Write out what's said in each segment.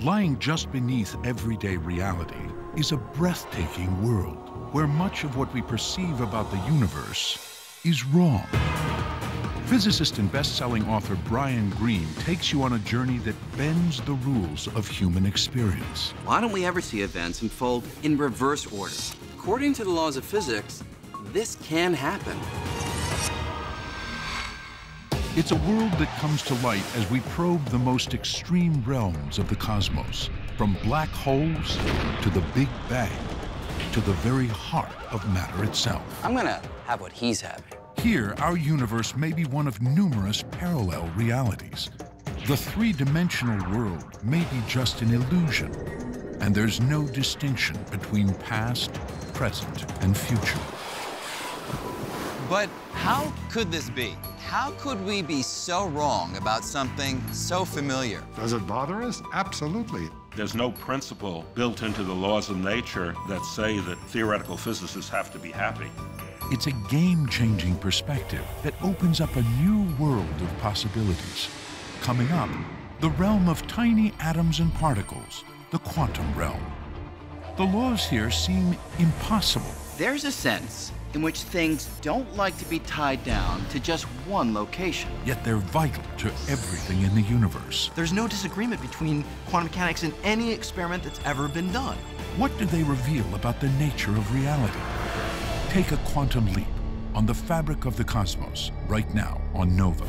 Lying just beneath everyday reality is a breathtaking world where much of what we perceive about the universe is wrong. Physicist and best-selling author Brian Greene takes you on a journey that bends the rules of human experience. Why don't we ever see events unfold in reverse order? According to the laws of physics, this can happen. It's a world that comes to light as we probe the most extreme realms of the cosmos, from black holes to the Big Bang, to the very heart of matter itself. I'm gonna have what he's having. Here, our universe may be one of numerous parallel realities. The three-dimensional world may be just an illusion, and there's no distinction between past, present, and future. But how could this be? How could we be so wrong about something so familiar? Does it bother us? Absolutely. There's no principle built into the laws of nature that say that theoretical physicists have to be happy. It's a game-changing perspective that opens up a new world of possibilities. Coming up, the realm of tiny atoms and particles, the quantum realm. The laws here seem impossible. There's a sense in which things don't like to be tied down to just one location. Yet they're vital to everything in the universe. There's no disagreement between quantum mechanics and any experiment that's ever been done. What do they reveal about the nature of reality? Take a quantum leap on the fabric of the cosmos right now on Nova.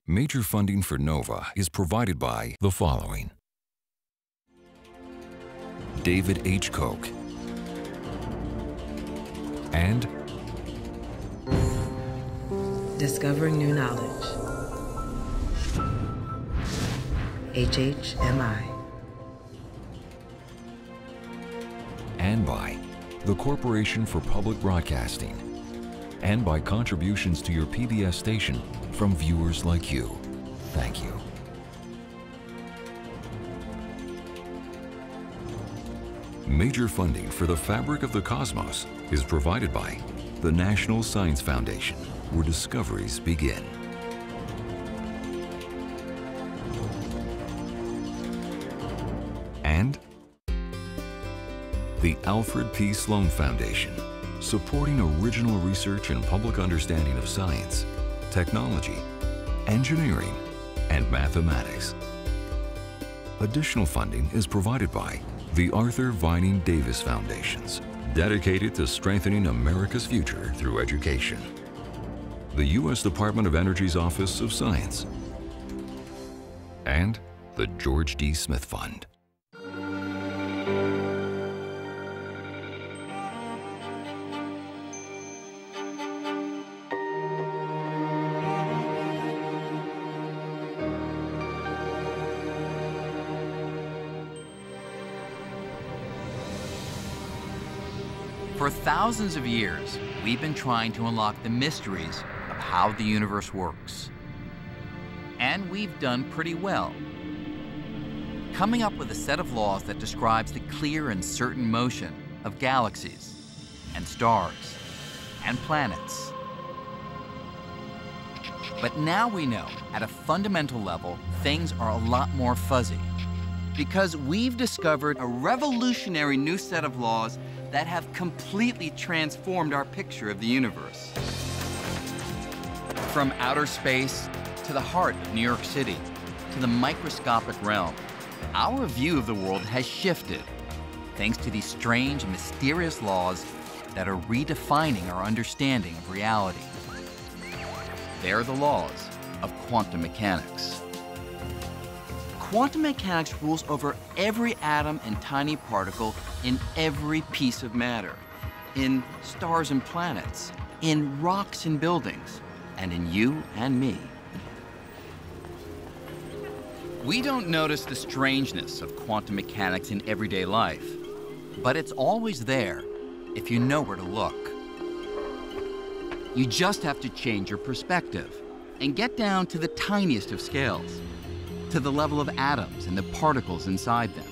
Major funding for NOVA is provided by the following: David H. Koch and Discovering New Knowledge, HHMI, and by the Corporation for Public Broadcasting, and by contributions to your PBS station from viewers like you. Thank you. Major funding for the fabric of the cosmos is provided by the National Science Foundation, where discoveries begin. And the Alfred P. Sloan Foundation, supporting original research and public understanding of science, technology, engineering, and mathematics. Additional funding is provided by the Arthur Vining Davis Foundations, dedicated to strengthening America's future through education. The U.S. Department of Energy's Office of Science, and the George D. Smith Fund. For thousands of years, we've been trying to unlock the mysteries of how the universe works. And we've done pretty well, coming up with a set of laws that describes the clear and certain motion of galaxies and stars and planets. But now we know, at a fundamental level, things are a lot more fuzzy, because we've discovered a revolutionary new set of laws that have completely transformed our picture of the universe. From outer space to the heart of New York City, to the microscopic realm, our view of the world has shifted thanks to these strange and mysterious laws that are redefining our understanding of reality. They're the laws of quantum mechanics. Quantum mechanics rules over every atom and tiny particle in every piece of matter, in stars and planets, in rocks and buildings, and in you and me. We don't notice the strangeness of quantum mechanics in everyday life, but it's always there if you know where to look. You just have to change your perspective and get down to the tiniest of scales, to the level of atoms and the particles inside them.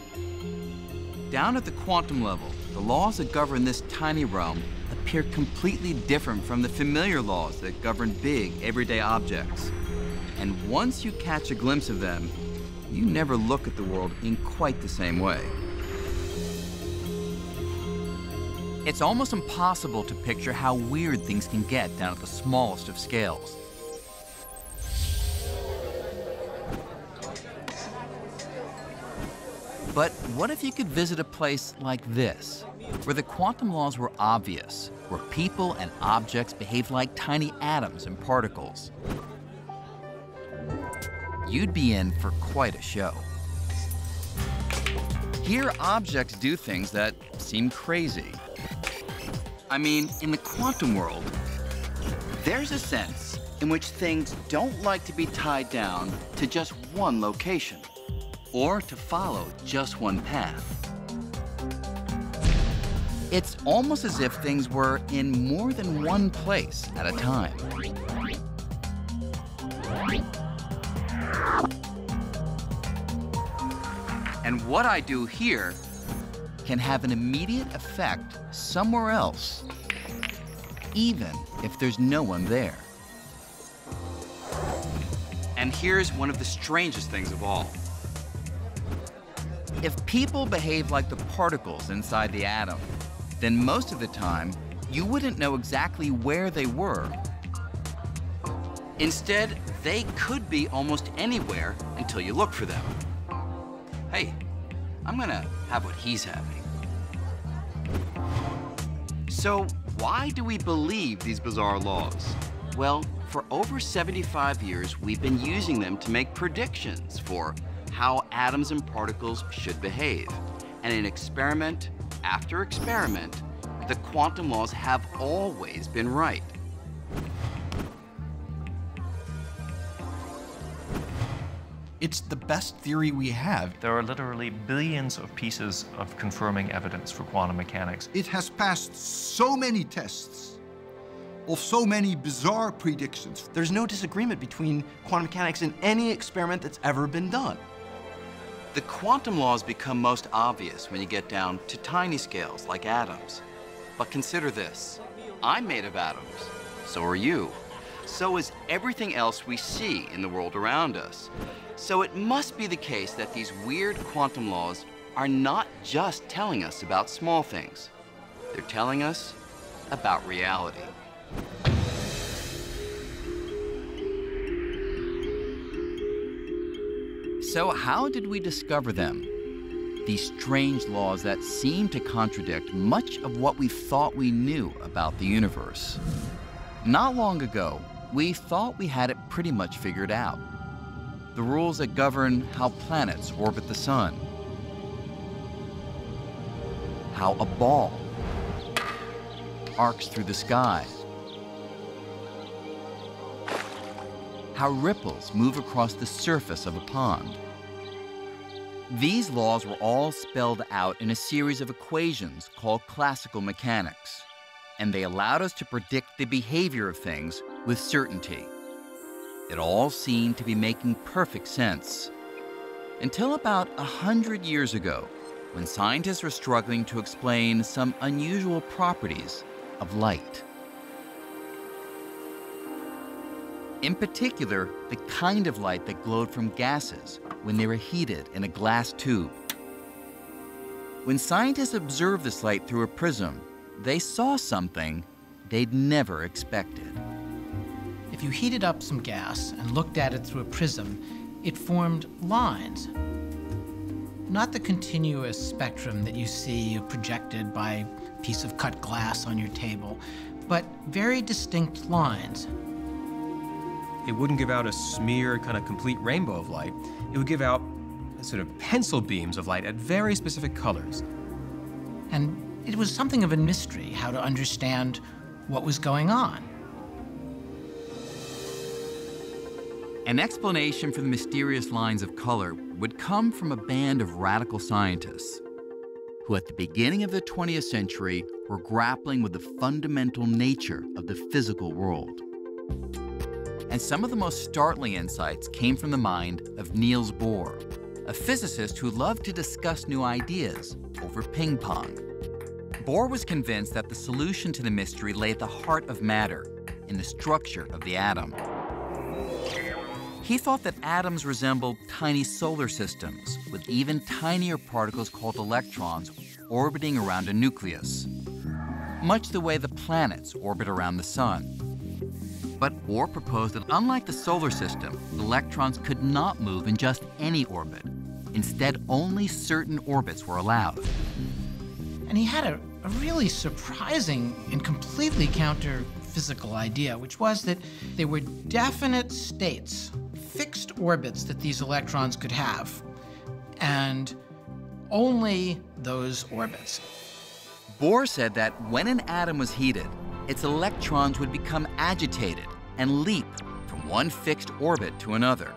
Down at the quantum level, the laws that govern this tiny realm appear completely different from the familiar laws that govern big, everyday objects. And once you catch a glimpse of them, you never look at the world in quite the same way. It's almost impossible to picture how weird things can get down at the smallest of scales. But what if you could visit a place like this, where the quantum laws were obvious, where people and objects behaved like tiny atoms and particles? You'd be in for quite a show. Here, objects do things that seem crazy. I mean, in the quantum world, there's a sense in which things don't like to be tied down to just one location, or to follow just one path. It's almost as if things were in more than one place at a time. And what I do here can have an immediate effect somewhere else, even if there's no one there. And here's one of the strangest things of all. If people behave like the particles inside the atom, then most of the time, you wouldn't know exactly where they were. Instead, they could be almost anywhere until you look for them. Hey, I'm gonna have what he's having. So why do we believe these bizarre laws? Well, for over 75 years, we've been using them to make predictions for how atoms and particles should behave. And in experiment after experiment, the quantum laws have always been right. It's the best theory we have. There are literally billions of pieces of confirming evidence for quantum mechanics. It has passed so many tests of so many bizarre predictions. There's no disagreement between quantum mechanics and any experiment that's ever been done. The quantum laws become most obvious when you get down to tiny scales like atoms. But consider this. I'm made of atoms. So are you. So is everything else we see in the world around us. So it must be the case that these weird quantum laws are not just telling us about small things. They're telling us about reality. So how did we discover them? These strange laws that seem to contradict much of what we thought we knew about the universe. Not long ago, we thought we had it pretty much figured out. The rules that govern how planets orbit the sun, how a ball arcs through the sky, how ripples move across the surface of a pond. These laws were all spelled out in a series of equations called classical mechanics, and they allowed us to predict the behavior of things with certainty. It all seemed to be making perfect sense, until about 100 years ago, when scientists were struggling to explain some unusual properties of light. In particular, the kind of light that glowed from gases when they were heated in a glass tube. When scientists observed this light through a prism, they saw something they'd never expected. If you heated up some gas and looked at it through a prism, it formed lines. Not the continuous spectrum that you see projected by a piece of cut glass on your table, but very distinct lines. It wouldn't give out a smeared, kind of complete rainbow of light. It would give out sort of pencil beams of light at very specific colors. And it was something of a mystery how to understand what was going on. An explanation for the mysterious lines of color would come from a band of radical scientists who, at the beginning of the 20th century, were grappling with the fundamental nature of the physical world. And some of the most startling insights came from the mind of Niels Bohr, a physicist who loved to discuss new ideas over ping pong. Bohr was convinced that the solution to the mystery lay at the heart of matter, in the structure of the atom. He thought that atoms resembled tiny solar systems, with even tinier particles called electrons orbiting around a nucleus, much the way the planets orbit around the sun. But Bohr proposed that unlike the solar system, electrons could not move in just any orbit. Instead, only certain orbits were allowed. And he had a really surprising and completely counter-physical idea, which was that there were definite states, fixed orbits that these electrons could have, and only those orbits. Bohr said that when an atom was heated, its electrons would become agitated and leap from one fixed orbit to another.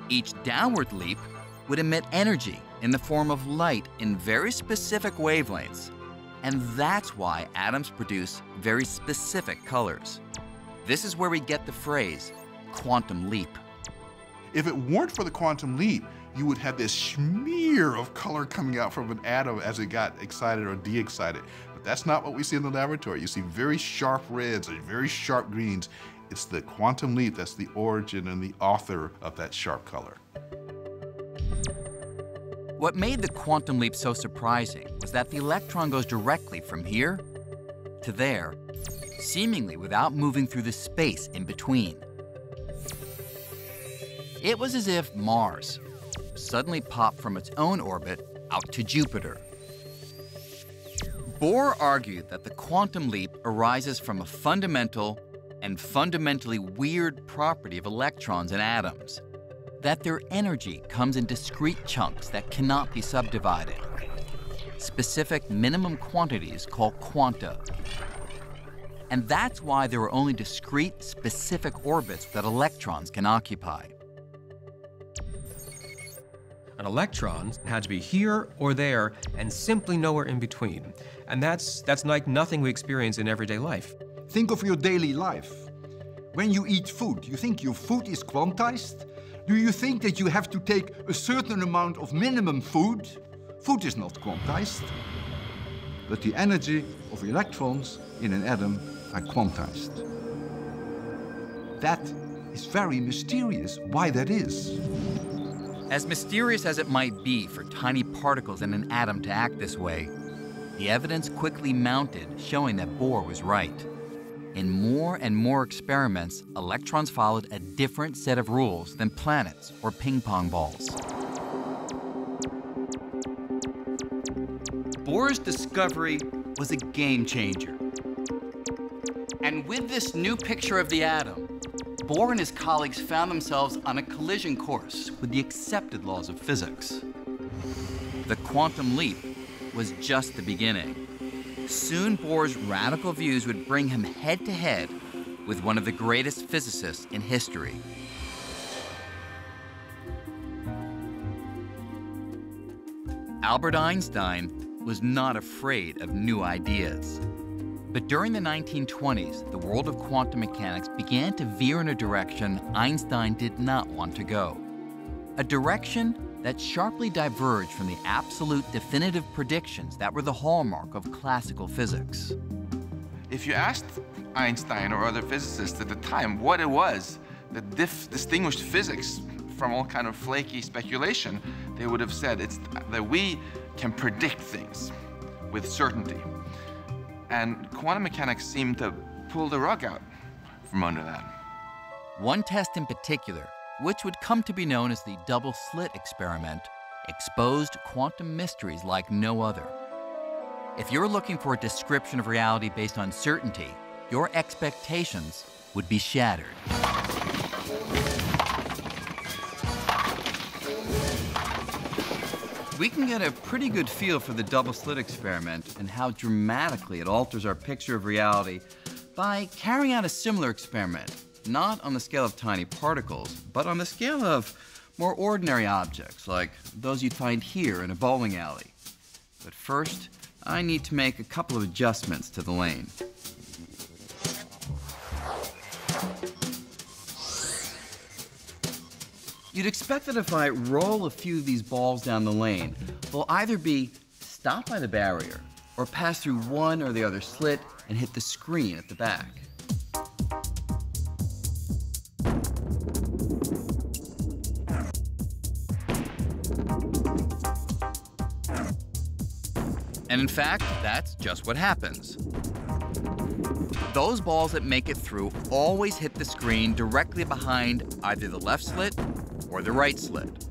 Each downward leap would emit energy in the form of light in very specific wavelengths, and that's why atoms produce very specific colors. This is where we get the phrase quantum leap. If it weren't for the quantum leap, you would have this smear of color coming out from an atom as it got excited or de-excited. But that's not what we see in the laboratory. You see very sharp reds and very sharp greens. It's the quantum leap that's the origin and the author of that sharp color. What made the quantum leap so surprising was that the electron goes directly from here to there, seemingly without moving through the space in between. It was as if Mars suddenly popped from its own orbit out to Jupiter. Bohr argued that the quantum leap arises from a fundamental and fundamentally weird property of electrons and atoms, that their energy comes in discrete chunks that cannot be subdivided, specific minimum quantities called quanta. And that's why there are only discrete, specific orbits that electrons can occupy. An electron had to be here or there and simply nowhere in between. And that's like nothing we experience in everyday life. Think of your daily life. When you eat food, you think your food is quantized? Do you think that you have to take a certain amount of minimum food? Food is not quantized. But the energy of electrons in an atom are quantized. That is very mysterious, why that is. As mysterious as it might be for tiny particles in an atom to act this way, the evidence quickly mounted showing that Bohr was right. In more and more experiments, electrons followed a different set of rules than planets or ping pong balls. Bohr's discovery was a game changer. And with this new picture of the atom, Bohr and his colleagues found themselves on a collision course with the accepted laws of physics. The quantum leap was just the beginning. Soon Bohr's radical views would bring him head-to-head with one of the greatest physicists in history. Albert Einstein was not afraid of new ideas. But during the 1920s, the world of quantum mechanics began to veer in a direction Einstein did not want to go. A direction that sharply diverged from the absolute definitive predictions that were the hallmark of classical physics. If you asked Einstein or other physicists at the time what it was that distinguished physics from all kind of flaky speculation, they would have said it's that we can predict things with certainty. And quantum mechanics seemed to pull the rug out from under that. One test in particular, which would come to be known as the double-slit experiment, exposed quantum mysteries like no other. If you're looking for a description of reality based on certainty, your expectations would be shattered. We can get a pretty good feel for the double-slit experiment and how dramatically it alters our picture of reality by carrying out a similar experiment, not on the scale of tiny particles, but on the scale of more ordinary objects, like those you'd find here in a bowling alley. But first, I need to make a couple of adjustments to the lane. You'd expect that if I roll a few of these balls down the lane, they'll either be stopped by the barrier or pass through one or the other slit and hit the screen at the back. And in fact, that's just what happens. Those balls that make it through always hit the screen directly behind either the left slit or the right slit.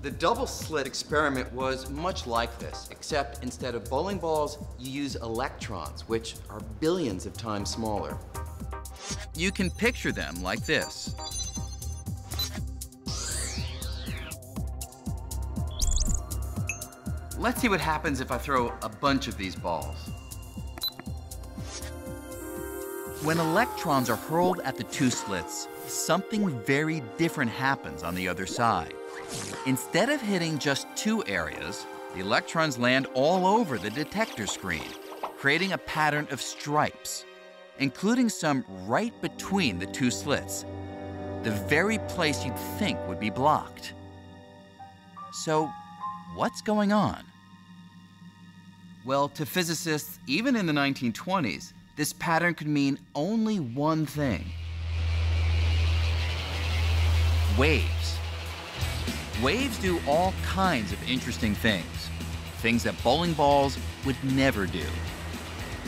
The double slit experiment was much like this, except instead of bowling balls, you use electrons, which are billions of times smaller. You can picture them like this. Let's see what happens if I throw a bunch of these balls. When electrons are hurled at the two slits, something very different happens on the other side. Instead of hitting just two areas, the electrons land all over the detector screen, creating a pattern of stripes, including some right between the two slits, the very place you'd think would be blocked. So, what's going on? Well, to physicists, even in the 1920s, this pattern could mean only one thing: waves. Waves do all kinds of interesting things, things that bowling balls would never do.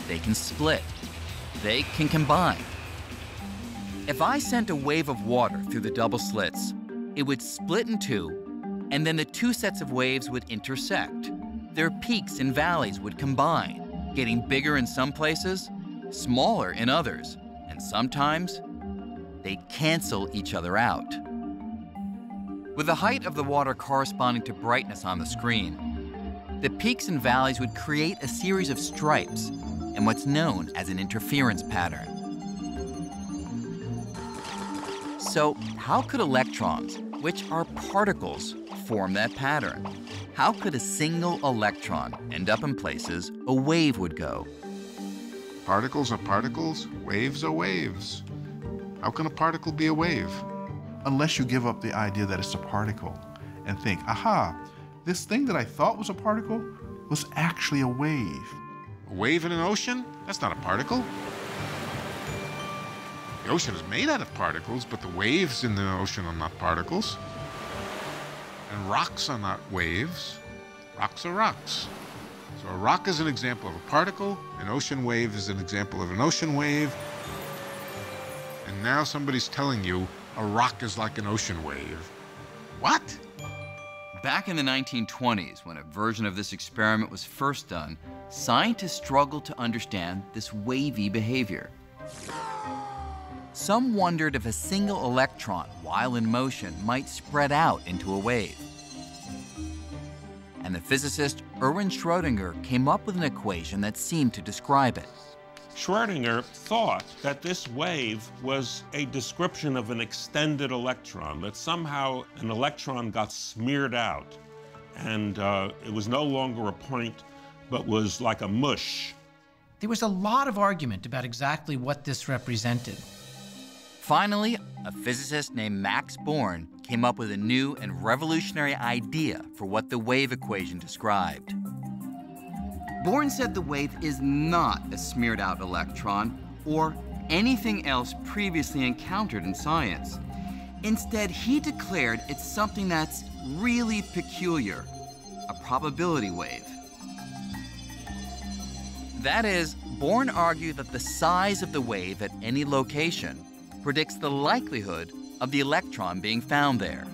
They can split. They can combine. If I sent a wave of water through the double slits, it would split in two, and then the two sets of waves would intersect. Their peaks and valleys would combine, getting bigger in some places, smaller in others, and sometimes they'd cancel each other out. With the height of the water corresponding to brightness on the screen, the peaks and valleys would create a series of stripes and what's known as an interference pattern. So how could electrons, which are particles, form that pattern? How could a single electron end up in places a wave would go? Particles are particles, waves are waves. How can a particle be a wave? Unless you give up the idea that it's a particle and think, aha, this thing that I thought was a particle was actually a wave. A wave in an ocean? That's not a particle. The ocean is made out of particles, but the waves in the ocean are not particles. And rocks are not waves. Rocks are rocks. So a rock is an example of a particle, an ocean wave is an example of an ocean wave, and now somebody's telling you a rock is like an ocean wave. What? Back in the 1920s, when a version of this experiment was first done, scientists struggled to understand this wavy behavior. Some wondered if a single electron, while in motion, might spread out into a wave. And the physicist Erwin Schrödinger came up with an equation that seemed to describe it. Schrödinger thought that this wave was a description of an extended electron, that somehow an electron got smeared out, and it was no longer a point, but was like a mush. There was a lot of argument about exactly what this represented. Finally, a physicist named Max Born came up with a new and revolutionary idea for what the wave equation described. Born said the wave is not a smeared out electron or anything else previously encountered in science. Instead, he declared it's something that's really peculiar, a probability wave. That is, Born argued that the size of the wave at any location predicts the likelihood of the electron being found there.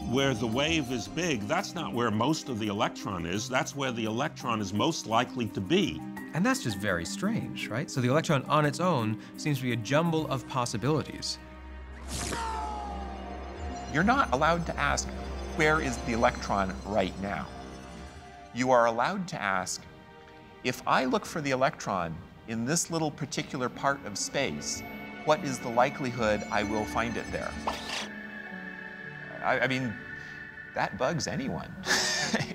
Where the wave is big, that's not where most of the electron is. That's where the electron is most likely to be. And that's just very strange, right? So the electron on its own seems to be a jumble of possibilities. You're not allowed to ask, where is the electron right now? You are allowed to ask, if I look for the electron in this little particular part of space, what is the likelihood I will find it there? I mean, that bugs anyone,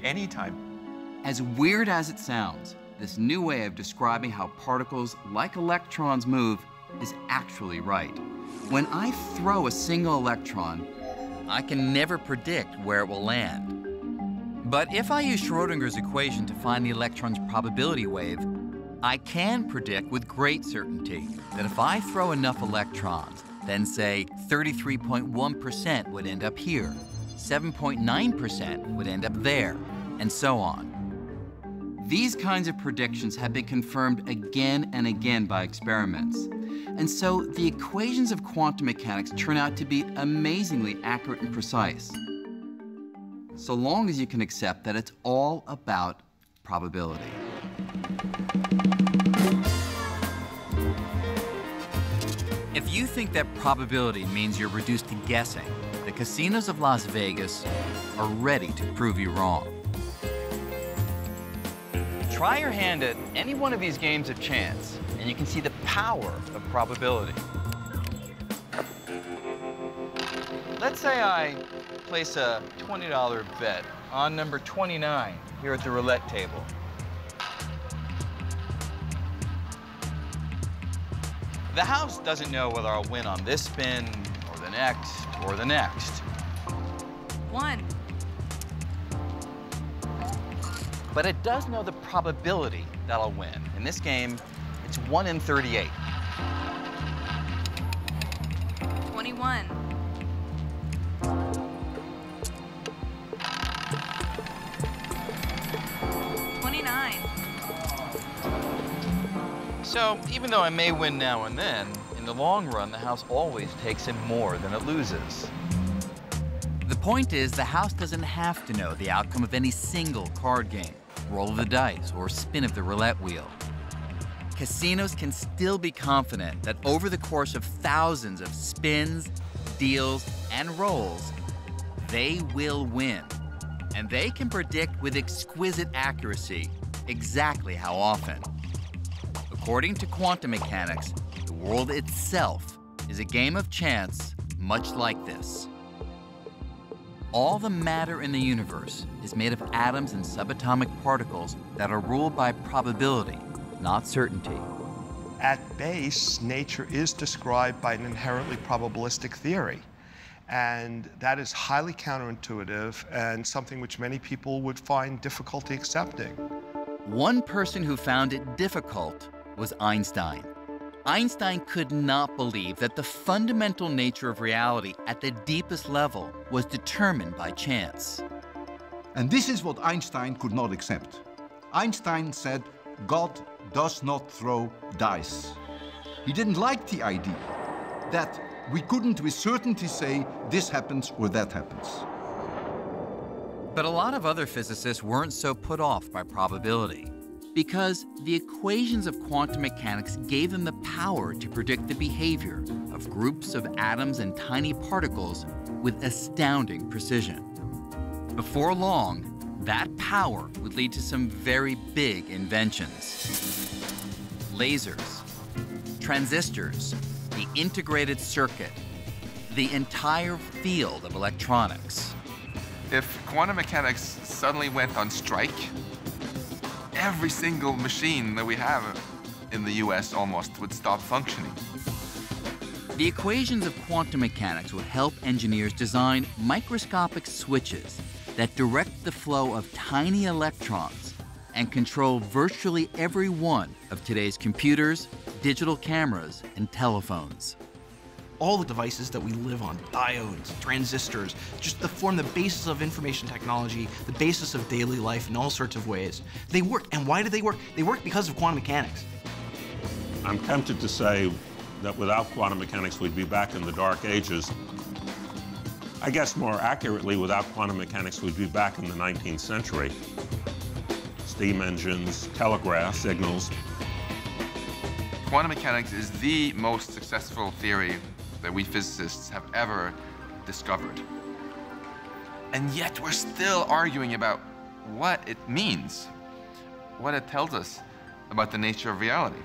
anytime. As weird as it sounds, this new way of describing how particles like electrons move is actually right. When I throw a single electron, I can never predict where it will land. But if I use Schrodinger's equation to find the electron's probability wave, I can predict with great certainty that if I throw enough electrons, then say 33.1% would end up here, 7.9% would end up there, and so on. These kinds of predictions have been confirmed again and again by experiments. And so the equations of quantum mechanics turn out to be amazingly accurate and precise, so long as you can accept that it's all about probability. If you think that probability means you're reduced to guessing, the casinos of Las Vegas are ready to prove you wrong. Try your hand at any one of these games of chance, and you can see the power of probability. Let's say I place a $20 bet on number 29 here at the roulette table. The house doesn't know whether I'll win on this spin, or the next, or the next. 1. But it does know the probability that I'll win. In this game, it's 1 in 38. 21. 29. So even though I may win now and then, in the long run, the house always takes in more than it loses. The point is, the house doesn't have to know the outcome of any single card game, roll of the dice, or spin of the roulette wheel. Casinos can still be confident that over the course of thousands of spins, deals, and rolls, they will win. And they can predict with exquisite accuracy exactly how often. According to quantum mechanics, the world itself is a game of chance much like this. All the matter in the universe is made of atoms and subatomic particles that are ruled by probability, not certainty. At base, nature is described by an inherently probabilistic theory. And that is highly counterintuitive and something which many people would find difficulty accepting. One person who found it difficult was Einstein. Einstein could not believe that the fundamental nature of reality at the deepest level was determined by chance. And this is what Einstein could not accept. Einstein said, God does not throw dice. He didn't like the idea that we couldn't with certainty say this happens or that happens. But a lot of other physicists weren't so put off by probability, because the equations of quantum mechanics gave them the power to predict the behavior of groups of atoms and tiny particles with astounding precision. Before long, that power would lead to some very big inventions. Lasers, transistors, the integrated circuit, the entire field of electronics. If quantum mechanics suddenly went on strike, every single machine that we have in the US almost would stop functioning. The equations of quantum mechanics would help engineers design microscopic switches that direct the flow of tiny electrons and control virtually every one of today's computers, digital cameras, and telephones. All the devices that we live on, diodes, transistors, just to form the basis of information technology, the basis of daily life in all sorts of ways. They work, and why do they work? They work because of quantum mechanics. I'm tempted to say that without quantum mechanics, we'd be back in the dark ages. I guess more accurately, without quantum mechanics, we'd be back in the 19th century. Steam engines, telegraph signals. Quantum mechanics is the most successful theory that we physicists have ever discovered. And yet we're still arguing about what it means, what it tells us about the nature of reality.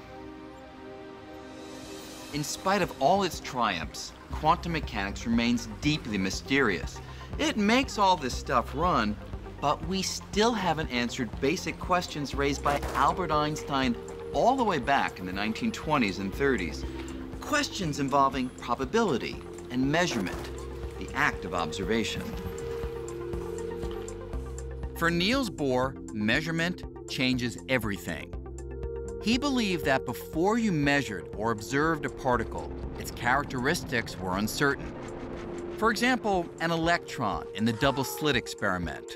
In spite of all its triumphs, quantum mechanics remains deeply mysterious. It makes all this stuff run, but we still haven't answered basic questions raised by Albert Einstein all the way back in the 1920s and 30s. Questions involving probability and measurement, the act of observation. For Niels Bohr, measurement changes everything. He believed that before you measured or observed a particle, its characteristics were uncertain. For example, an electron in the double-slit experiment.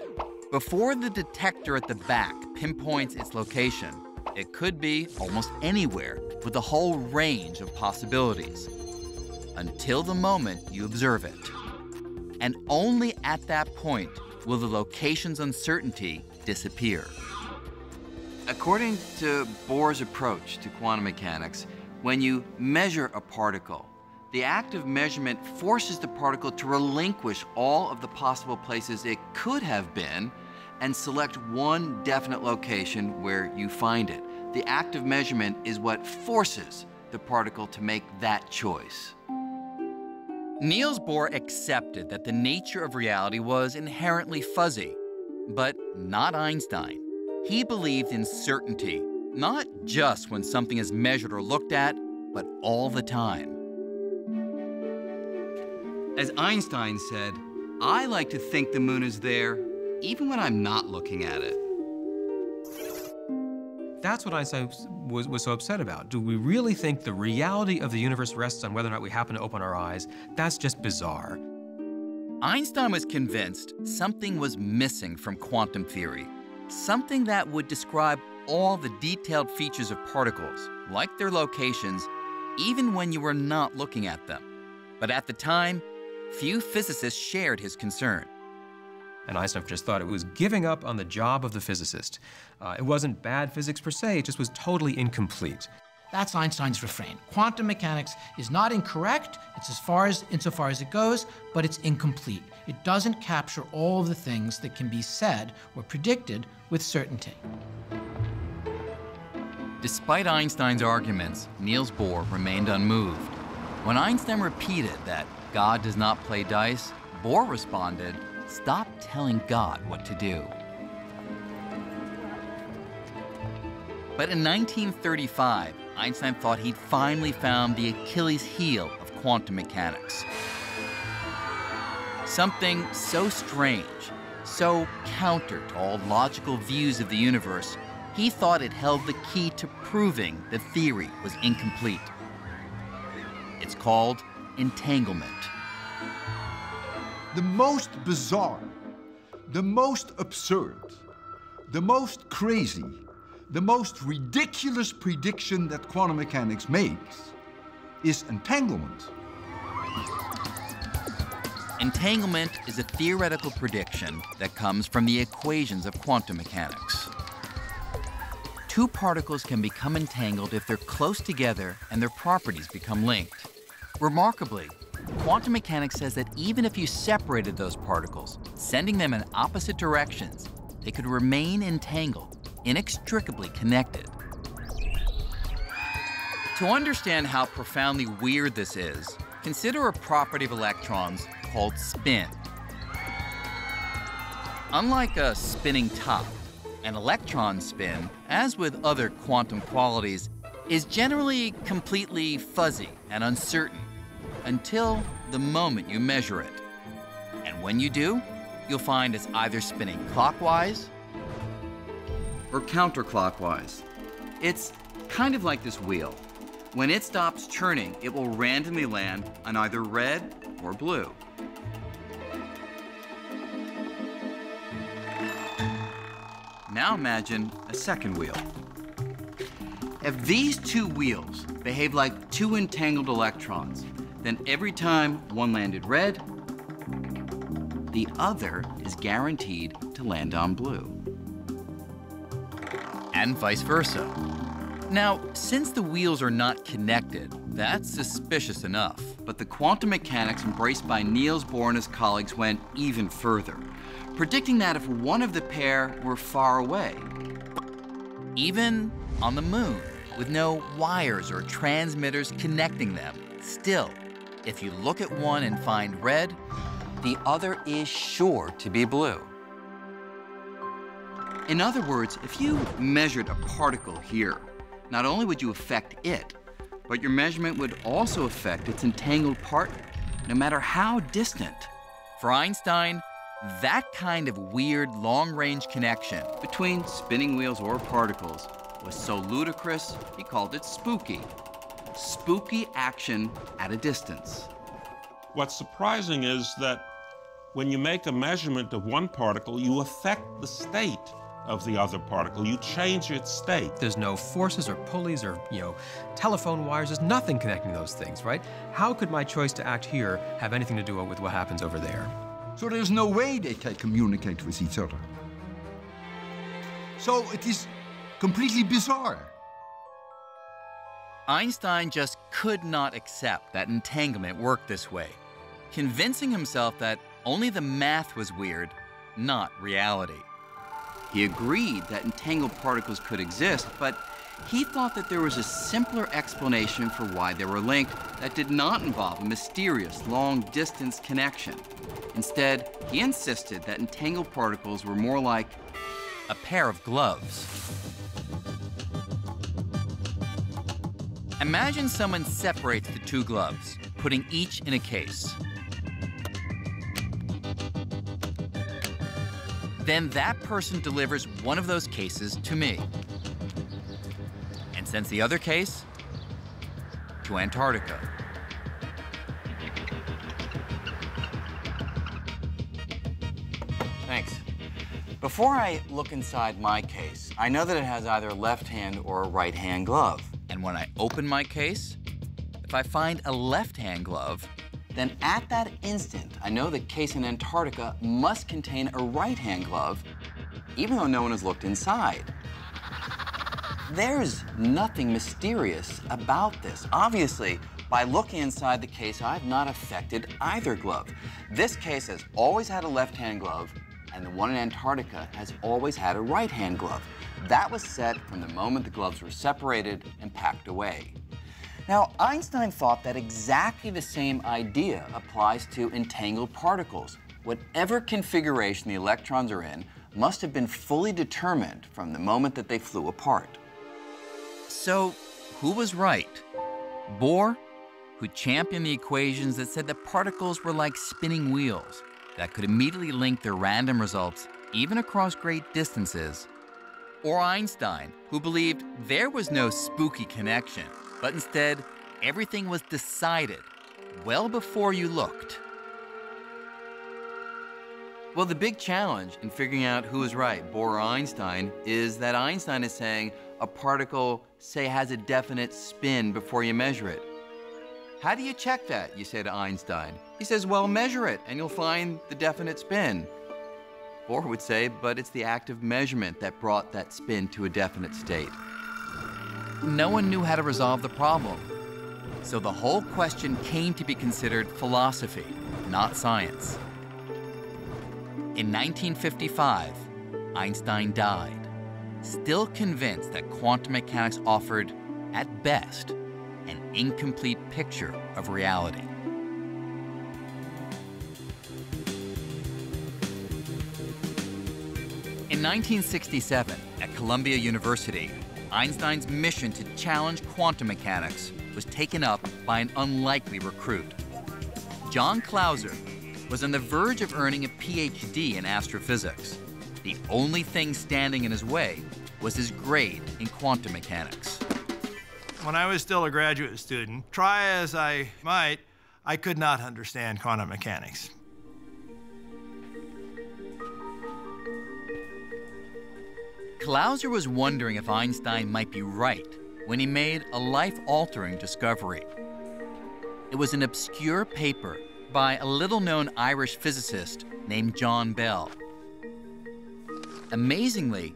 Before the detector at the back pinpoints its location, it could be almost anywhere with a whole range of possibilities, until the moment you observe it. And only at that point will the location's uncertainty disappear. According to Bohr's approach to quantum mechanics, when you measure a particle, the act of measurement forces the particle to relinquish all of the possible places it could have been and select one definite location where you find it. The act of measurement is what forces the particle to make that choice. Niels Bohr accepted that the nature of reality was inherently fuzzy, but not Einstein. He believed in certainty, not just when something is measured or looked at, but all the time. As Einstein said, I like to think the moon is there, even when I'm not looking at it. That's what Einstein was so upset about. Do we really think the reality of the universe rests on whether or not we happen to open our eyes? That's just bizarre. Einstein was convinced something was missing from quantum theory, something that would describe all the detailed features of particles, like their locations, even when you were not looking at them. But at the time, few physicists shared his concern. And Einstein just thought it was giving up on the job of the physicist. It wasn't bad physics per se, it just was totally incomplete. That's Einstein's refrain. Quantum mechanics is not incorrect, it's insofar as it goes, but it's incomplete. It doesn't capture all of the things that can be said or predicted with certainty. Despite Einstein's arguments, Niels Bohr remained unmoved. When Einstein repeated that God does not play dice, Bohr responded, "Stop telling God what to do." But in 1935, Einstein thought he'd finally found the Achilles heel of quantum mechanics. Something so strange, so counter to all logical views of the universe, he thought it held the key to proving the theory was incomplete. It's called entanglement. The most bizarre, the most absurd, the most crazy, the most ridiculous prediction that quantum mechanics makes is entanglement. Entanglement is a theoretical prediction that comes from the equations of quantum mechanics. Two particles can become entangled if they're close together and their properties become linked. Remarkably, quantum mechanics says that even if you separated those particles, sending them in opposite directions, they could remain entangled, inextricably connected. To understand how profoundly weird this is, consider a property of electrons called spin. Unlike a spinning top, an electron spin, as with other quantum qualities, is generally completely fuzzy and uncertain until the moment you measure it. And when you do, you'll find it's either spinning clockwise or counterclockwise. It's kind of like this wheel. When it stops turning, it will randomly land on either red or blue. Now imagine a second wheel. If these two wheels behave like two entangled electrons, then every time one landed red, the other is guaranteed to land on blue. And vice versa. Now, since the wheels are not connected, that's suspicious enough. But the quantum mechanics embraced by Niels Bohr and his colleagues went even further, predicting that if one of the pair were far away, even on the moon, with no wires or transmitters connecting them, still, if you look at one and find red, the other is sure to be blue. In other words, if you measured a particle here, not only would you affect it, but your measurement would also affect its entangled partner, no matter how distant. For Einstein, that kind of weird long-range connection between spinning wheels or particles was so ludicrous, he called it spooky. Spooky action at a distance. What's surprising is that when you make a measurement of one particle, you affect the state of the other particle. You change its state. There's no forces or pulleys or, telephone wires. There's nothing connecting those things, right? How could my choice to act here have anything to do with what happens over there? So there's no way they can communicate with each other. So it is completely bizarre. Einstein just could not accept that entanglement worked this way, convincing himself that only the math was weird, not reality. He agreed that entangled particles could exist, but he thought that there was a simpler explanation for why they were linked that did not involve a mysterious long-distance connection. Instead, he insisted that entangled particles were more like a pair of gloves. Imagine someone separates the two gloves, putting each in a case. Then that person delivers one of those cases to me and sends the other case to Antarctica. Thanks. Before I look inside my case, I know that it has either a left hand or a right hand glove. And when I open my case, if I find a left-hand glove, then at that instant, I know the case in Antarctica must contain a right-hand glove, even though no one has looked inside. There's nothing mysterious about this. Obviously, by looking inside the case, I've not affected either glove. This case has always had a left-hand glove, and the one in Antarctica has always had a right-hand glove. That was set from the moment the gloves were separated and packed away. Now, Einstein thought that exactly the same idea applies to entangled particles. Whatever configuration the electrons are in must have been fully determined from the moment that they flew apart. So, who was right? Bohr, who championed the equations that said that particles were like spinning wheels that could immediately link their random results even across great distances, or Einstein, who believed there was no spooky connection, but instead everything was decided well before you looked. Well, the big challenge in figuring out who is right, Bohr or Einstein, is that Einstein is saying a particle, say, has a definite spin before you measure it. How do you check that, you say to Einstein? He says, well, measure it and you'll find the definite spin. Bohr would say, but it's the act of measurement that brought that spin to a definite state. No one knew how to resolve the problem. So the whole question came to be considered philosophy, not science. In 1955, Einstein died, still convinced that quantum mechanics offered, at best, an incomplete picture of reality. In 1967, at Columbia University, Einstein's mission to challenge quantum mechanics was taken up by an unlikely recruit. John Clauser was on the verge of earning a PhD in astrophysics. The only thing standing in his way was his grade in quantum mechanics. When I was still a graduate student, try as I might, I could not understand quantum mechanics. Clauser was wondering if Einstein might be right when he made a life-altering discovery. It was an obscure paper by a little-known Irish physicist named John Bell. Amazingly,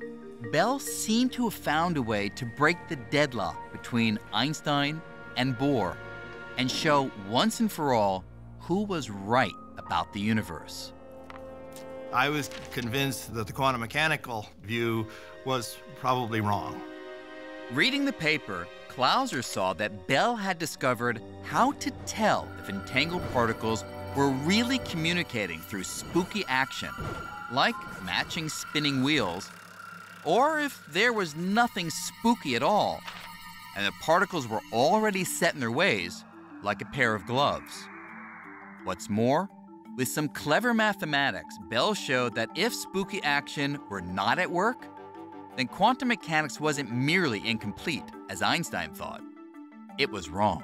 Bell seemed to have found a way to break the deadlock between Einstein and Bohr and show once and for all who was right about the universe. I was convinced that the quantum mechanical view was probably wrong. Reading the paper, Clauser saw that Bell had discovered how to tell if entangled particles were really communicating through spooky action, like matching spinning wheels, or if there was nothing spooky at all, and the particles were already set in their ways, like a pair of gloves. What's more, With some clever mathematics, Bell showed that if spooky action were not at work, then quantum mechanics wasn't merely incomplete, as Einstein thought. It was wrong.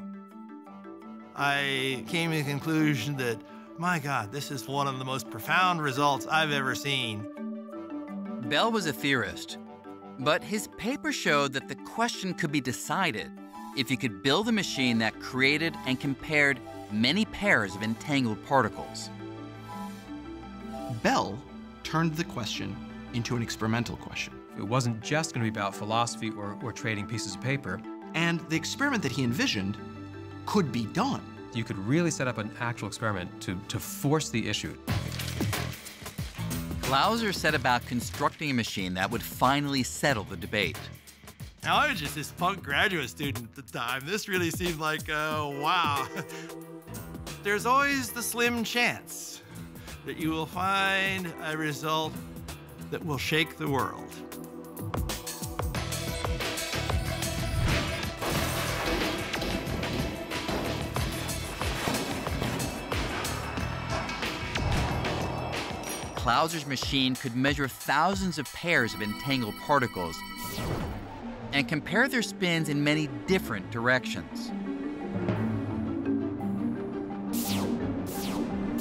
I came to the conclusion that, my God, this is one of the most profound results I've ever seen. Bell was a theorist, but his paper showed that the question could be decided if you could build a machine that created and compared many pairs of entangled particles. Bell turned the question into an experimental question. It wasn't just going to be about philosophy or trading pieces of paper. And the experiment that he envisioned could be done. You could really set up an actual experiment to force the issue. Clauser set about constructing a machine that would finally settle the debate. Now, I was just this punk graduate student at the time. This really seemed like, wow. There's always the slim chance that you will find a result that will shake the world. Clauser's machine could measure thousands of pairs of entangled particles and compare their spins in many different directions.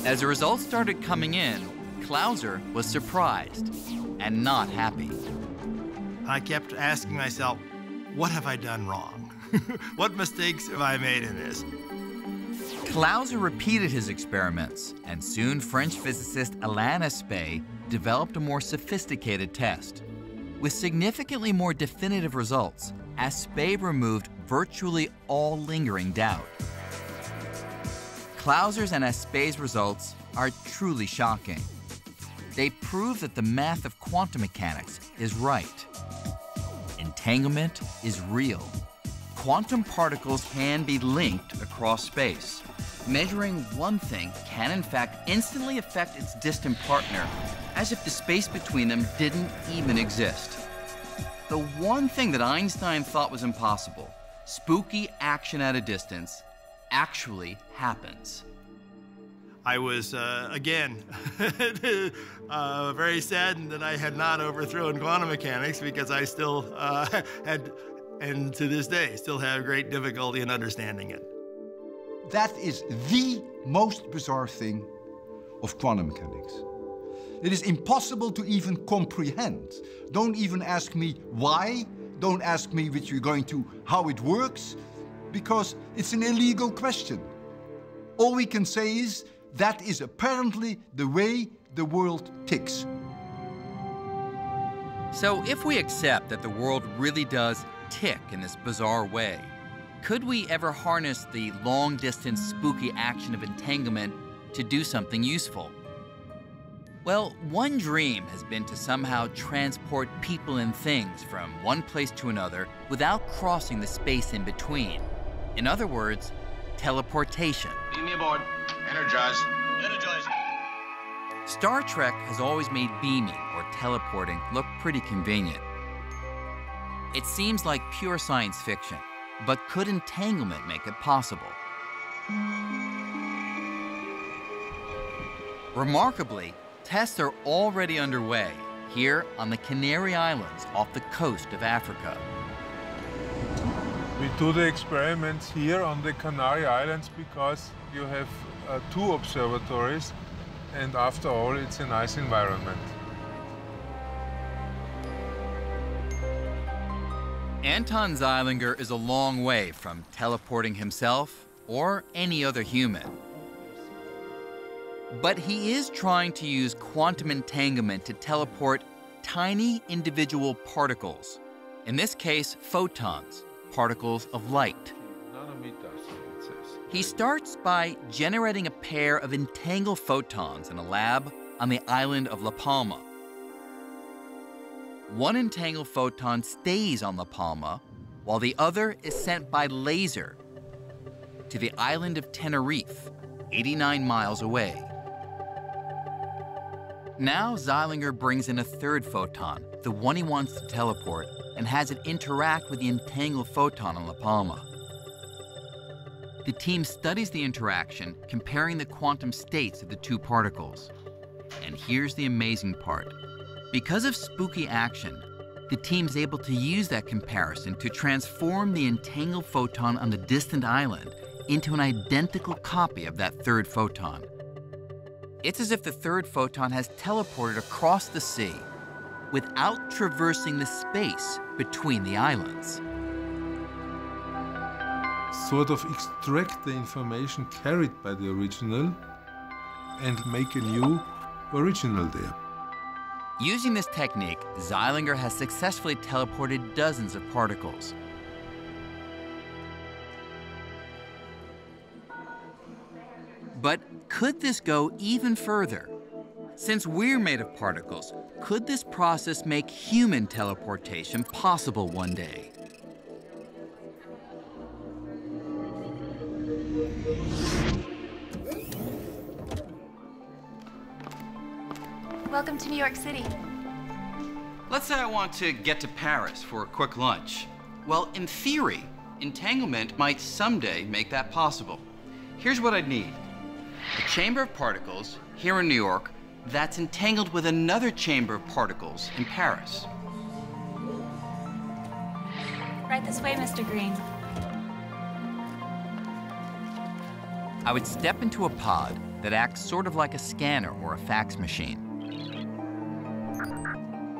As the results started coming in, Clauser was surprised and not happy. I kept asking myself, what have I done wrong? What mistakes have I made in this? Clauser repeated his experiments, and soon French physicist Alain Aspect developed a more sophisticated test. With significantly more definitive results, Aspect removed virtually all lingering doubt. Clauser's and Aspect's results are truly shocking. They prove that the math of quantum mechanics is right. Entanglement is real. Quantum particles can be linked across space. Measuring one thing can in fact instantly affect its distant partner, as if the space between them didn't even exist. The one thing that Einstein thought was impossible, spooky action at a distance, actually happens. I was, again, very saddened that I had not overthrown quantum mechanics, because I still had, and to this day, still have great difficulty in understanding it. That is the most bizarre thing of quantum mechanics. It is impossible to even comprehend. Don't even ask me why. Don't ask me which you're going to, how it works, because it's an illegal question. All we can say is that is apparently the way the world ticks. So if we accept that the world really does tick in this bizarre way, could we ever harness the long-distance spooky action of entanglement to do something useful? Well, one dream has been to somehow transport people and things from one place to another without crossing the space in between. In other words, teleportation. Lead me aboard. Energize. Energize. Star Trek has always made beaming or teleporting look pretty convenient. It seems like pure science fiction, but could entanglement make it possible? Remarkably, tests are already underway here on the Canary Islands off the coast of Africa. We do the experiments here on the Canary Islands because you have 2 observatories, and after all, it's a nice environment. Anton Zeilinger is a long way from teleporting himself or any other human. But he is trying to use quantum entanglement to teleport tiny individual particles. In this case, photons, particles of light. He starts by generating a pair of entangled photons in a lab on the island of La Palma. One entangled photon stays on La Palma, while the other is sent by laser to the island of Tenerife, 89 miles away. Now Zeilinger brings in a third photon, the one he wants to teleport, and has it interact with the entangled photon on La Palma. the team studies the interaction, comparing the quantum states of the two particles. And here's the amazing part. Because of spooky action, the team's able to use that comparison to transform the entangled photon on the distant island into an identical copy of that third photon. It's as if the third photon has teleported across the sea without traversing the space between the islands. Sort of extract the information carried by the original and make a new original there. Using this technique, Zeilinger has successfully teleported dozens of particles. But could this go even further? Since we're made of particles, could this process make human teleportation possible one day? Welcome to New York City. Let's say I want to get to Paris for a quick lunch. Well, in theory, entanglement might someday make that possible. Here's what I'd need. A chamber of particles here in New York that's entangled with another chamber of particles in Paris. Right this way, Mr. Green. I would step into a pod that acts sort of like a scanner or a fax machine.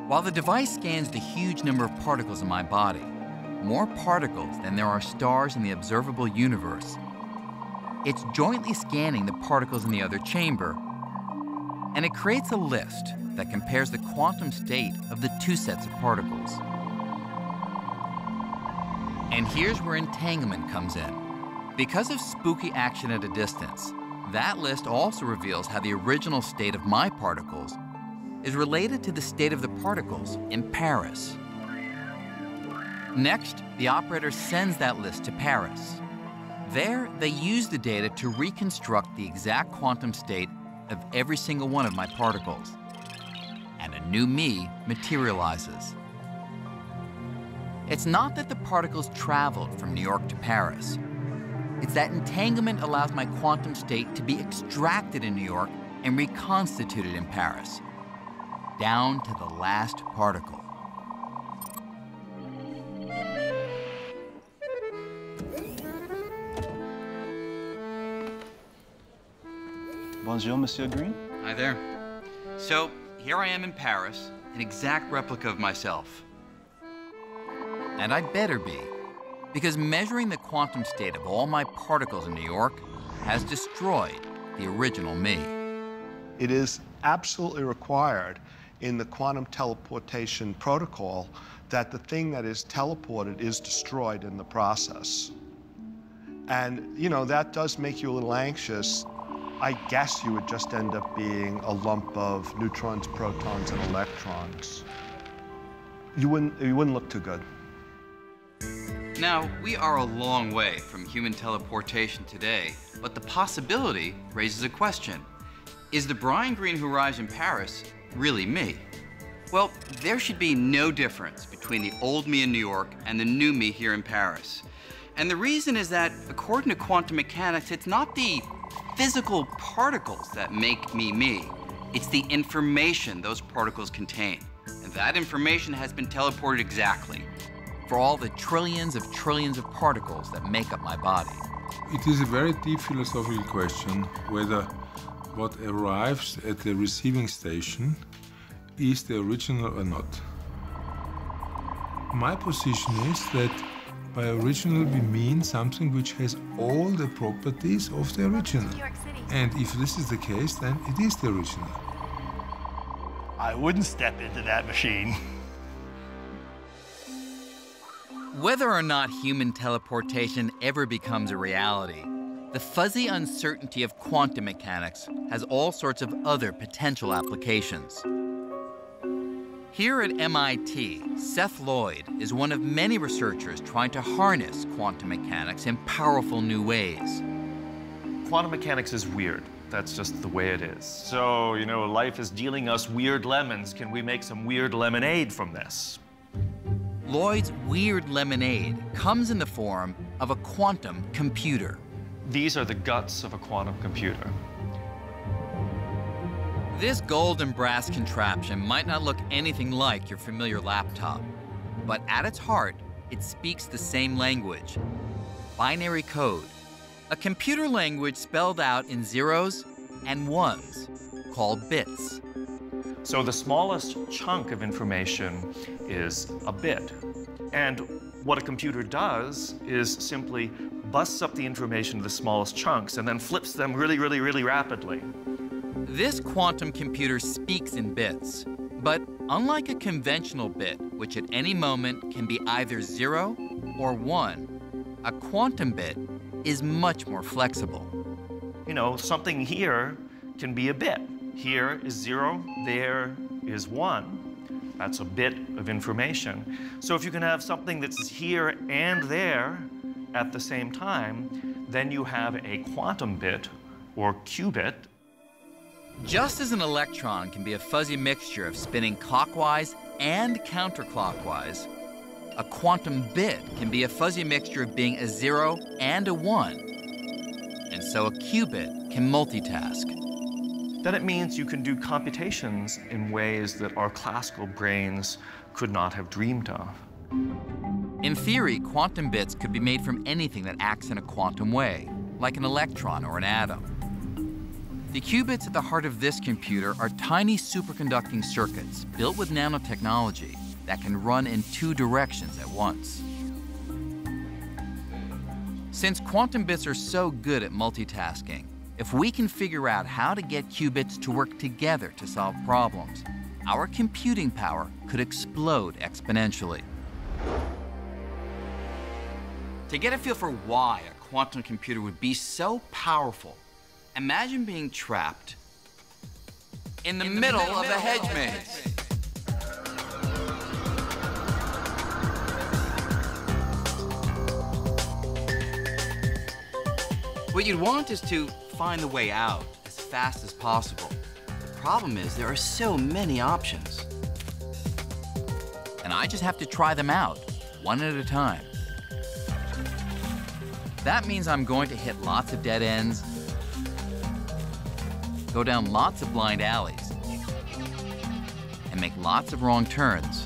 While the device scans the huge number of particles in my body, more particles than there are stars in the observable universe, it's jointly scanning the particles in the other chamber, and it creates a list that compares the quantum state of the two sets of particles. And here's where entanglement comes in. Because of spooky action at a distance, that list also reveals how the original state of my particles is related to the state of the particles in Paris. Next, the operator sends that list to Paris. There, they use the data to reconstruct the exact quantum state of every single one of my particles. And a new me materializes. It's not that the particles traveled from New York to Paris. It's that entanglement allows my quantum state to be extracted in New York and reconstituted in Paris, down to the last particle. Bonjour, Monsieur Green. Hi there. So, here I am in Paris, an exact replica of myself. And I'd better be, because measuring the quantum state of all my particles in New York has destroyed the original me. It is absolutely required in the quantum teleportation protocol that the thing that is teleported is destroyed in the process. And, you know, that does make you a little anxious. I guess you would just end up being a lump of neutrons, protons, and electrons. You wouldn't look too good. Now, we are a long way from human teleportation today, but the possibility raises a question. Is the Brian Greene who arrives in Paris really me? Well, there should be no difference between the old me in New York and the new me here in Paris. And the reason is that, according to quantum mechanics, it's not the physical particles that make me me. It's the information those particles contain. And that information has been teleported exactly for all the trillions of particles that make up my body. It is a very deep philosophical question whether what arrives at the receiving station is the original or not. My position is that by original we mean something which has all the properties of the original. And if this is the case, then it is the original. I wouldn't step into that machine. Whether or not human teleportation ever becomes a reality, the fuzzy uncertainty of quantum mechanics has all sorts of other potential applications. Here at MIT, Seth Lloyd is one of many researchers trying to harness quantum mechanics in powerful new ways. Quantum mechanics is weird. That's just the way it is. So, you know, life is dealing us weird lemons. Can we make some weird lemonade from this? Lloyd's weird lemonade comes in the form of a quantum computer. These are the guts of a quantum computer. This gold and brass contraption might not look anything like your familiar laptop, but at its heart, it speaks the same language, binary code, a computer language spelled out in zeros and ones, called bits. So the smallest chunk of information is a bit. And what a computer does is simply busts up the information to the smallest chunks and then flips them really, really, really rapidly. This quantum computer speaks in bits, but unlike a conventional bit, which at any moment can be either 0 or 1, a quantum bit is much more flexible. You know, something here can be a bit. Here is 0, there is 1. That's a bit of information. So if you can have something that's here and there at the same time, then you have a quantum bit or qubit. Just as an electron can be a fuzzy mixture of spinning clockwise and counterclockwise, a quantum bit can be a fuzzy mixture of being a 0 and a 1. And so a qubit can multitask. Then it means you can do computations in ways that our classical brains could not have dreamed of. In theory, quantum bits could be made from anything that acts in a quantum way, like an electron or an atom. The qubits at the heart of this computer are tiny superconducting circuits built with nanotechnology that can run in 2 directions at once. Since quantum bits are so good at multitasking, if we can figure out how to get qubits to work together to solve problems, our computing power could explode exponentially. To get a feel for why a quantum computer would be so powerful, imagine being trapped in the middle of a hedge maze. What you'd want is to find the way out as fast as possible. The problem is there are so many options. And I just have to try them out, one at a time. That means I'm going to hit lots of dead ends, go down lots of blind alleys, and make lots of wrong turns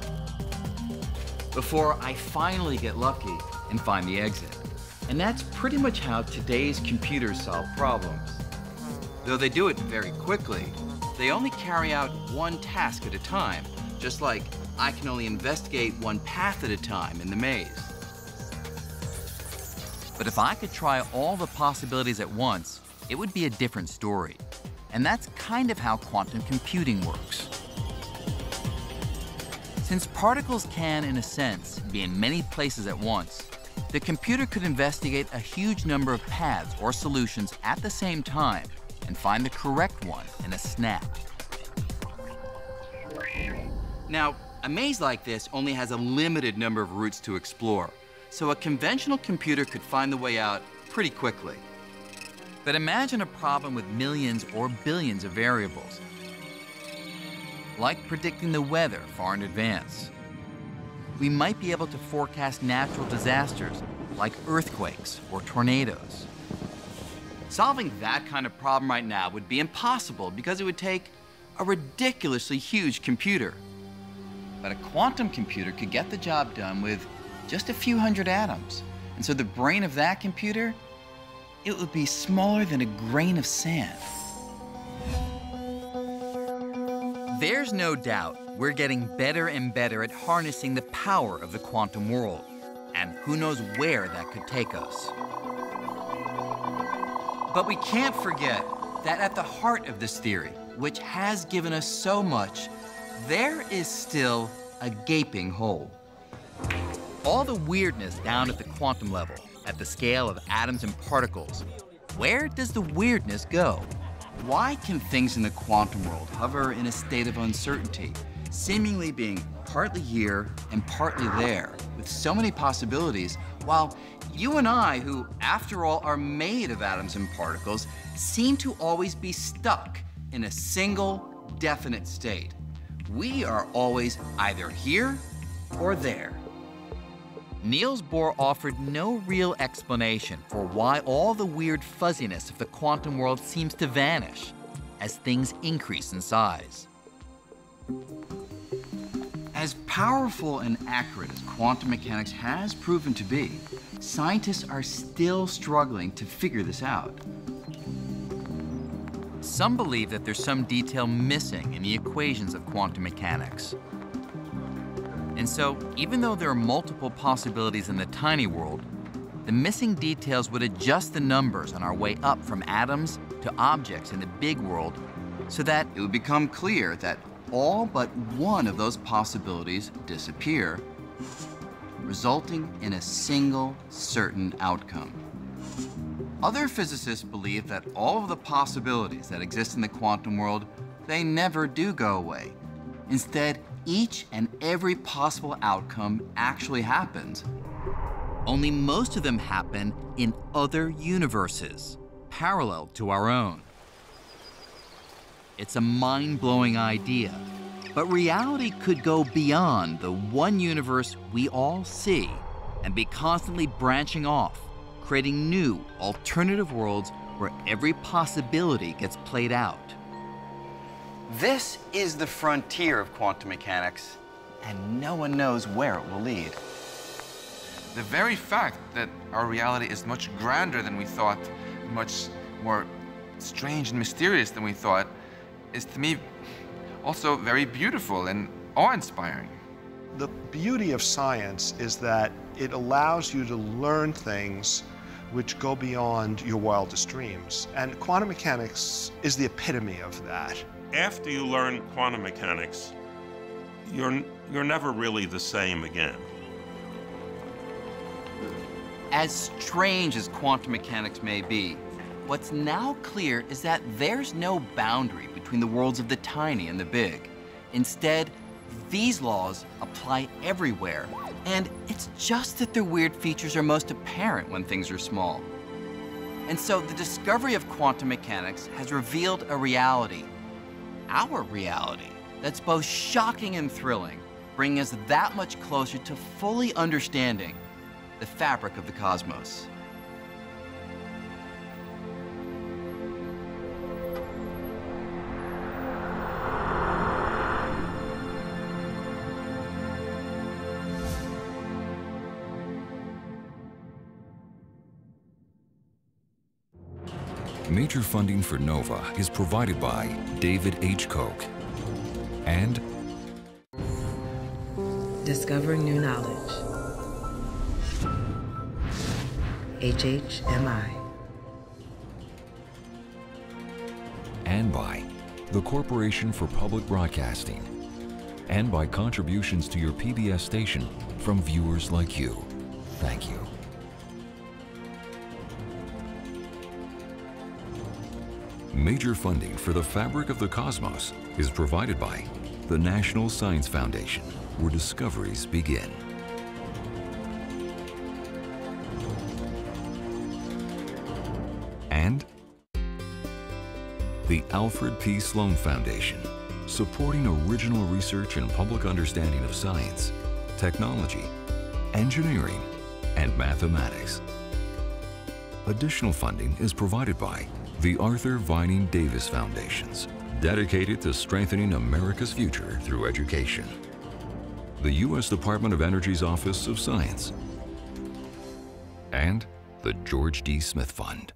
before I finally get lucky and find the exit. And that's pretty much how today's computers solve problems. Though they do it very quickly, they only carry out one task at a time, just like I can only investigate one path at a time in the maze. But if I could try all the possibilities at once, it would be a different story. And that's kind of how quantum computing works. Since particles can, in a sense, be in many places at once, the computer could investigate a huge number of paths or solutions at the same time and find the correct one in a snap. Now, a maze like this only has a limited number of routes to explore, so a conventional computer could find the way out pretty quickly. But imagine a problem with millions or billions of variables, like predicting the weather far in advance. We might be able to forecast natural disasters like earthquakes or tornadoes. Solving that kind of problem right now would be impossible because it would take a ridiculously huge computer. But a quantum computer could get the job done with just a few hundred atoms. And so the brain of that computer, it would be smaller than a grain of sand. There's no doubt we're getting better and better at harnessing the power of the quantum world. And who knows where that could take us. But we can't forget that at the heart of this theory, which has given us so much, there is still a gaping hole. All the weirdness down at the quantum level, at the scale of atoms and particles, where does the weirdness go? Why can things in the quantum world hover in a state of uncertainty, seemingly being partly here and partly there, with so many possibilities, while you and I, who after all are made of atoms and particles, seem to always be stuck in a single, definite state? We are always either here or there. Niels Bohr offered no real explanation for why all the weird fuzziness of the quantum world seems to vanish as things increase in size. As powerful and accurate as quantum mechanics has proven to be, scientists are still struggling to figure this out. Some believe that there's some detail missing in the equations of quantum mechanics. And so, even though there are multiple possibilities in the tiny world, the missing details would adjust the numbers on our way up from atoms to objects in the big world so that it would become clear that all but one of those possibilities disappear, resulting in a single certain outcome. Other physicists believe that all of the possibilities that exist in the quantum world, they never do go away. Instead, each and every possible outcome actually happens. Only most of them happen in other universes, parallel to our own. It's a mind-blowing idea, but reality could go beyond the one universe we all see and be constantly branching off, creating new, alternative worlds where every possibility gets played out. This is the frontier of quantum mechanics, and no one knows where it will lead. The very fact that our reality is much grander than we thought, much more strange and mysterious than we thought, is to me also very beautiful and awe-inspiring. The beauty of science is that it allows you to learn things which go beyond your wildest dreams. And quantum mechanics is the epitome of that. After you learn quantum mechanics, you're never really the same again. As strange as quantum mechanics may be, what's now clear is that there's no boundary between the worlds of the tiny and the big. Instead, these laws apply everywhere, and it's just that their weird features are most apparent when things are small. And so the discovery of quantum mechanics has revealed a reality, our reality, that's both shocking and thrilling, bringing us that much closer to fully understanding the fabric of the cosmos. Major funding for NOVA is provided by David H. Koch and Discovering New Knowledge. HHMI. And by the Corporation for Public Broadcasting. And by contributions to your PBS station from viewers like you. Thank you. Major funding for the fabric of the cosmos is provided by the National Science Foundation, where discoveries begin. And the Alfred P. Sloan Foundation, supporting original research and public understanding of science, technology, engineering, and mathematics. Additional funding is provided by the Arthur Vining Davis Foundations, dedicated to strengthening America's future through education. The U.S. Department of Energy's Office of Science. And the George D. Smith Fund.